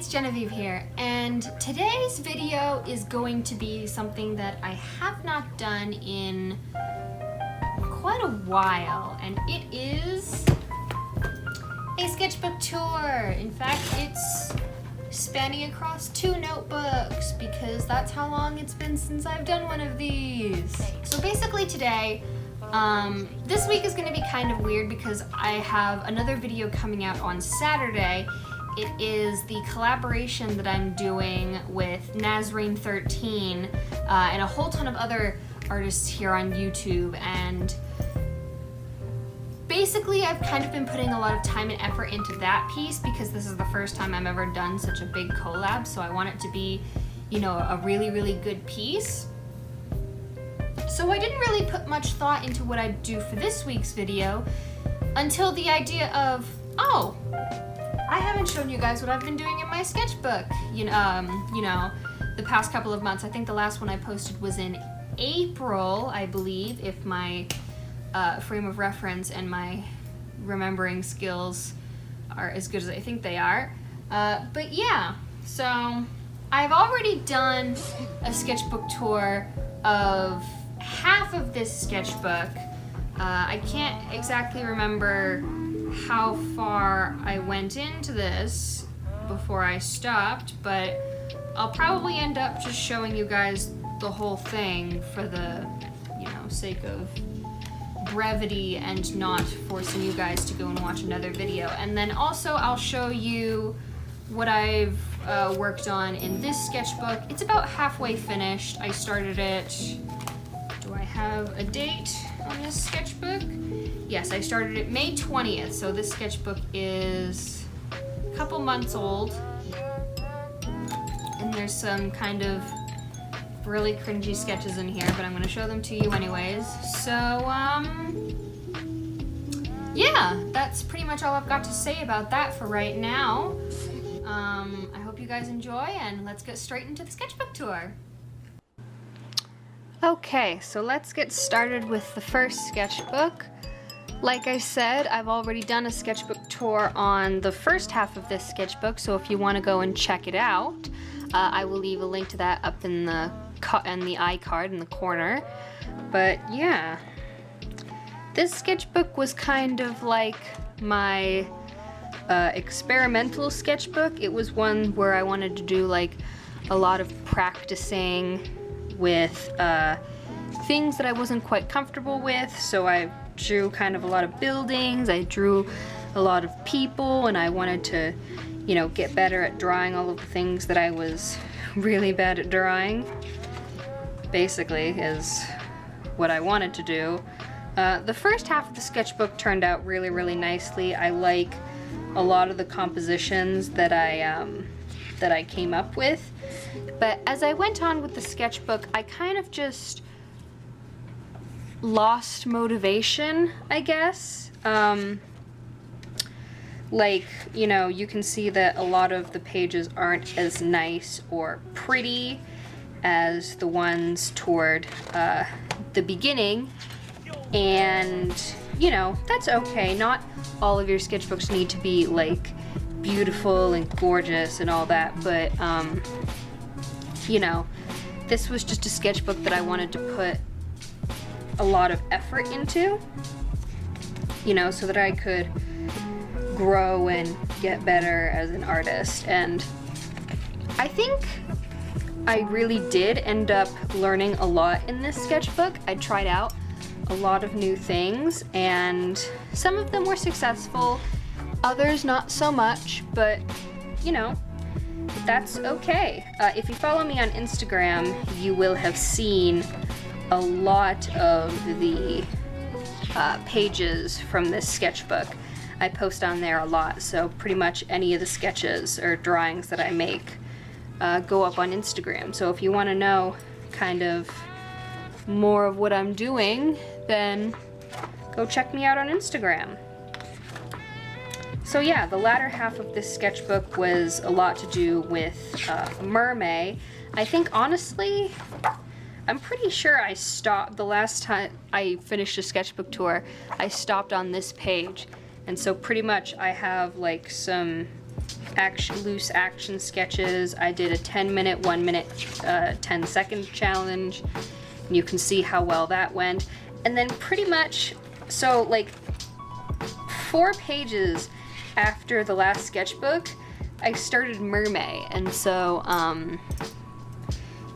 it's Genevieve here, and today's video is going to be something that I have not done in quite a while, and it is a sketchbook tour. In fact, it's spanning across 2 notebooks because that's how long it's been since I've done one of these. So basically today, this week is going to be kind of weird because I have another video coming out on Saturday. It is the collaboration that I'm doing with Nazarene13 and a whole ton of other artists here on YouTube. And basically I've kind of been putting a lot of time and effort into that piece because this is the first time I've ever done such a big collab, so I want it to be, you know, a really, really good piece. So I didn't really put much thought into what I'd do for this week's video until the idea of, oh, I haven't shown you guys what I've been doing in my sketchbook. You know, the past couple of months. I think the last one I posted was in April, I believe, if my frame of reference and my remembering skills are as good as I think they are. But yeah, so I've already done a sketchbook tour of half of this sketchbook. I can't exactly remember how far I went into this before I stopped, but I'll probably end up just showing you guys the whole thing for the, you know, sake of brevity and not forcing you guys to go and watch another video. And then also I'll show you what I've worked on in this sketchbook. It's about halfway finished. I started it, do I have a date on this sketchbook? Yes, I started it May 20th, so this sketchbook is a couple months old. And there's some kind of really cringy sketches in here, but I'm gonna show them to you anyways. So, yeah, that's pretty much all I've got to say about that for right now. I hope you guys enjoy, and let's get straight into the sketchbook tour. Okay, so let's get started with the first sketchbook. Like I said, I've already done a sketchbook tour on the first half of this sketchbook, so if you want to go and check it out, I will leave a link to that up in the iCard in the corner. But yeah, this sketchbook was kind of like my experimental sketchbook. It was one where I wanted to do like a lot of practicing with things that I wasn't quite comfortable with, so I drew kind of a lot of buildings, I drew a lot of people, and I wanted to, you know, get better at drawing all of the things that I was really bad at drawing, basically, is what I wanted to do. The first half of the sketchbook turned out really, really nicely. I like a lot of the compositions that I came up with, but as I went on with the sketchbook, I kind of just lost motivation, I guess. Like, you know, you can see that a lot of the pages aren't as nice or pretty as the ones toward the beginning, and you know, that's okay. Not all of your sketchbooks need to be like beautiful and gorgeous and all that, but you know, this was just a sketchbook that I wanted to put a lot of effort into, you know, so that I could grow and get better as an artist. And I think I really did end up learning a lot in this sketchbook. I tried out a lot of new things, and some of them were successful, others not so much, but you know, that's okay. If you follow me on Instagram, you will have seen a lot of the pages from this sketchbook. I post on there a lot, so pretty much any of the sketches or drawings that I make go up on Instagram. So if you want to know kind of more of what I'm doing, then go check me out on Instagram. So yeah, the latter half of this sketchbook was a lot to do with Mermaid. I think honestly, I'm pretty sure I stopped the last time I finished a sketchbook tour. I stopped on this page, and so pretty much I have like some loose action sketches. I did a 10-minute, 1-minute, 10-second challenge. And you can see how well that went. And then pretty much, so like 4 pages after the last sketchbook, I started Mermaid. And so,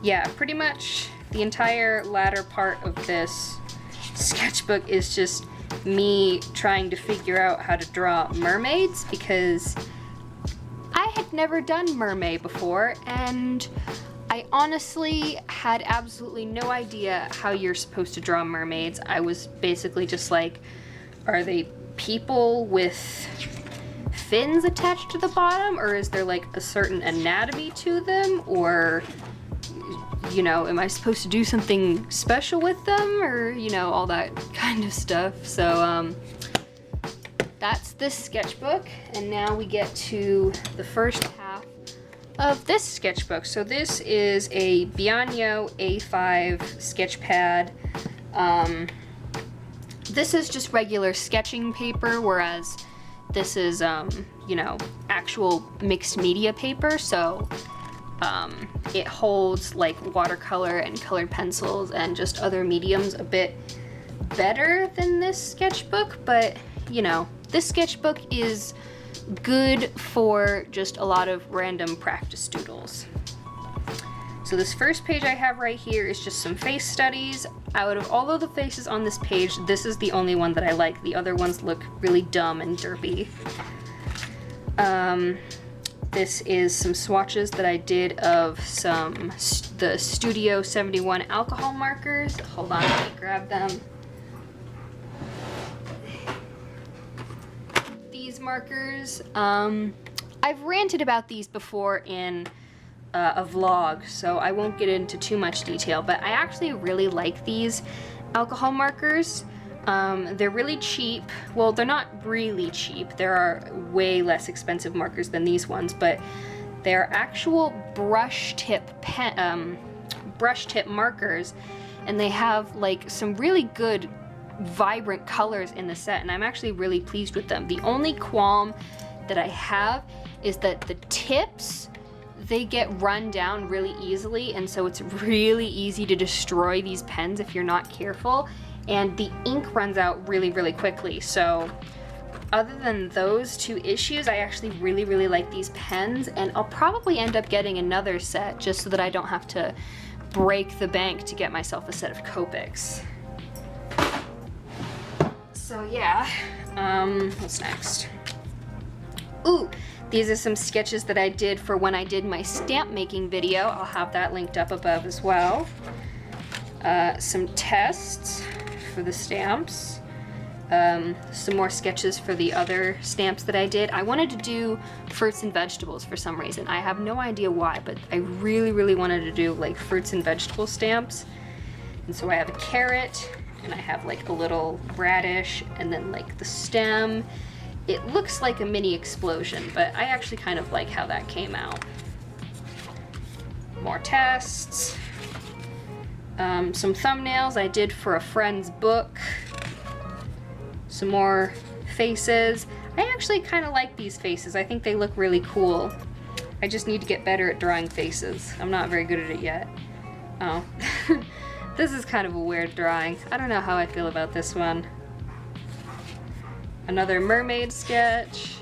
yeah, pretty much the entire latter part of this sketchbook is just me trying to figure out how to draw mermaids, because I had never done mermaid before, and I honestly had absolutely no idea how you're supposed to draw mermaids. I was basically just like, are they people with fins attached to the bottom, or is there like a certain anatomy to them, or, you know, am I supposed to do something special with them, or, you know, all that kind of stuff. So that's this sketchbook, and now we get to the first half of this sketchbook. So this is a Bianyo A5 sketch pad. This is just regular sketching paper, whereas this is, you know, actual mixed media paper. So it holds like watercolor and colored pencils and just other mediums a bit better than this sketchbook, but you know, this sketchbook is good for just a lot of random practice doodles. So this first page I have right here is just some face studies. Out of all of the faces on this page, this is the only one that I like. The other ones look really dumb and derpy. This is some swatches that I did of the Studio 71 alcohol markers. Hold on, let me grab them. These markers, I've ranted about these before in a vlog, so I won't get into too much detail, but I actually really like these alcohol markers. They're really cheap. Well, they're not really cheap. There are way less expensive markers than these ones, but they're actual brush tip markers, and they have like some really good vibrant colors in the set, and I'm actually really pleased with them. The only qualm that I have is that the tips, they get run down really easily, and so it's really easy to destroy these pens if you're not careful, and the ink runs out really, really quickly. So other than those 2 issues, I actually really, really like these pens, and I'll probably end up getting another set just so that I don't have to break the bank to get myself a set of Copics. So yeah, what's next? Ooh, these are some sketches that I did for when I did my stamp making video. I'll have that linked up above as well. Some tests for the stamps. Some more sketches for the other stamps that I did. I wanted to do fruits and vegetables for some reason. I have no idea why, but I really, really wanted to do like fruits and vegetable stamps. And so I have a carrot, and I have like a little radish, and then like the stem. It looks like a mini explosion, but I actually kind of like how that came out. More tests. Some thumbnails I did for a friend's book. Some more faces. I actually kind of like these faces. I think they look really cool. I just need to get better at drawing faces. I'm not very good at it yet. Oh. This is kind of a weird drawing. I don't know how I feel about this one. Another mermaid sketch.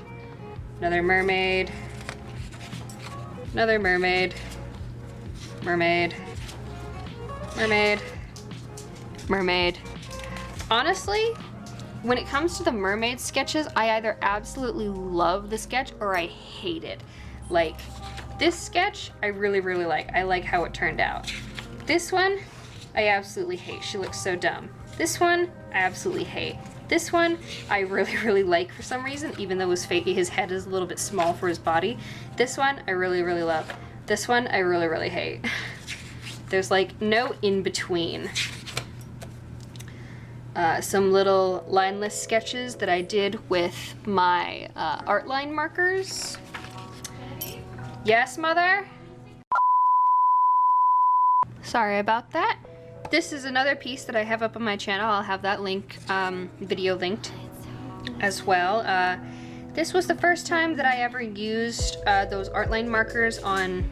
Another mermaid. Another mermaid. Mermaid. Mermaid. Mermaid. Honestly, when it comes to the mermaid sketches, I either absolutely love the sketch or I hate it. Like, this sketch, I really, really like. I like how it turned out. This one, I absolutely hate. She looks so dumb. This one, I absolutely hate. This one, I really, really like for some reason, even though his head is a little bit small for his body. This one, I really, really love. This one, I really, really hate. There's like no in-between. Some little lineless sketches that I did with my art line markers. Yes, Mother? Sorry about that. This is another piece that I have up on my channel. I'll have that link, video linked as well. This was the first time that I ever used those art line markers on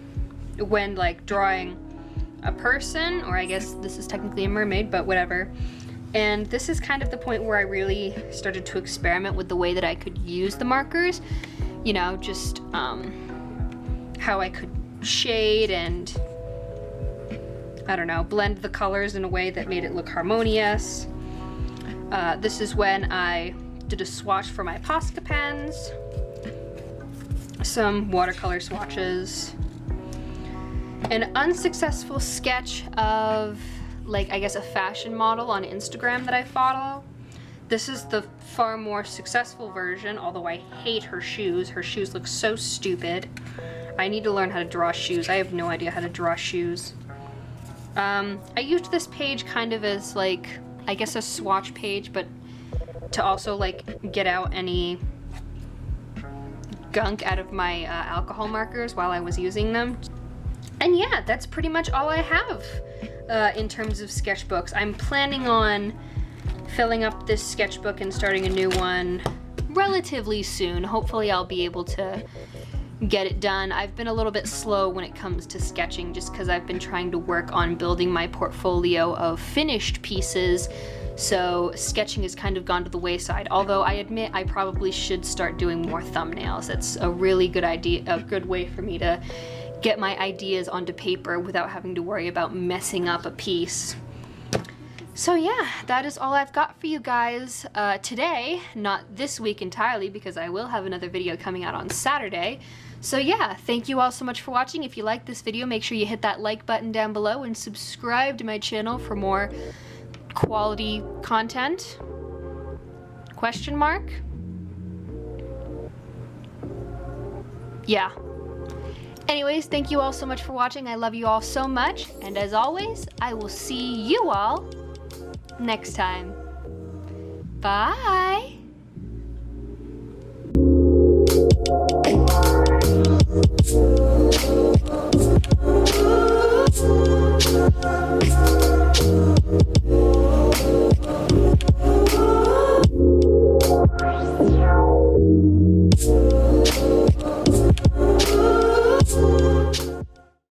when like drawing a person, or I guess this is technically a mermaid, but whatever. And this is kind of the point where I really started to experiment with the way that I could use the markers. You know, just how I could shade and, I don't know, blend the colors in a way that made it look harmonious. This is when I did a swatch for my Posca pens, some watercolor swatches, an unsuccessful sketch of, like, I guess a fashion model on Instagram that I follow. This is the far more successful version, although I hate her shoes. Her shoes look so stupid. I need to learn how to draw shoes. I have no idea how to draw shoes. I used this page kind of as, like, I guess a swatch page, but to also like get out any gunk out of my alcohol markers while I was using them. And yeah, that's pretty much all I have in terms of sketchbooks. I'm planning on filling up this sketchbook and starting a new one relatively soon. Hopefully I'll be able to get it done. I've been a little bit slow when it comes to sketching just because I've been trying to work on building my portfolio of finished pieces, so sketching has kind of gone to the wayside. Although I admit I probably should start doing more thumbnails. It's a really good idea, a good way for me to get my ideas onto paper without having to worry about messing up a piece. So yeah, that is all I've got for you guys today. Not this week entirely, because I will have another video coming out on Saturday. So yeah, thank you all so much for watching. If you liked this video, make sure you hit that like button down below and subscribe to my channel for more quality content? Question mark? Yeah. Anyways, thank you all so much for watching. I love you all so much. And as always, I will see you all next time. Bye!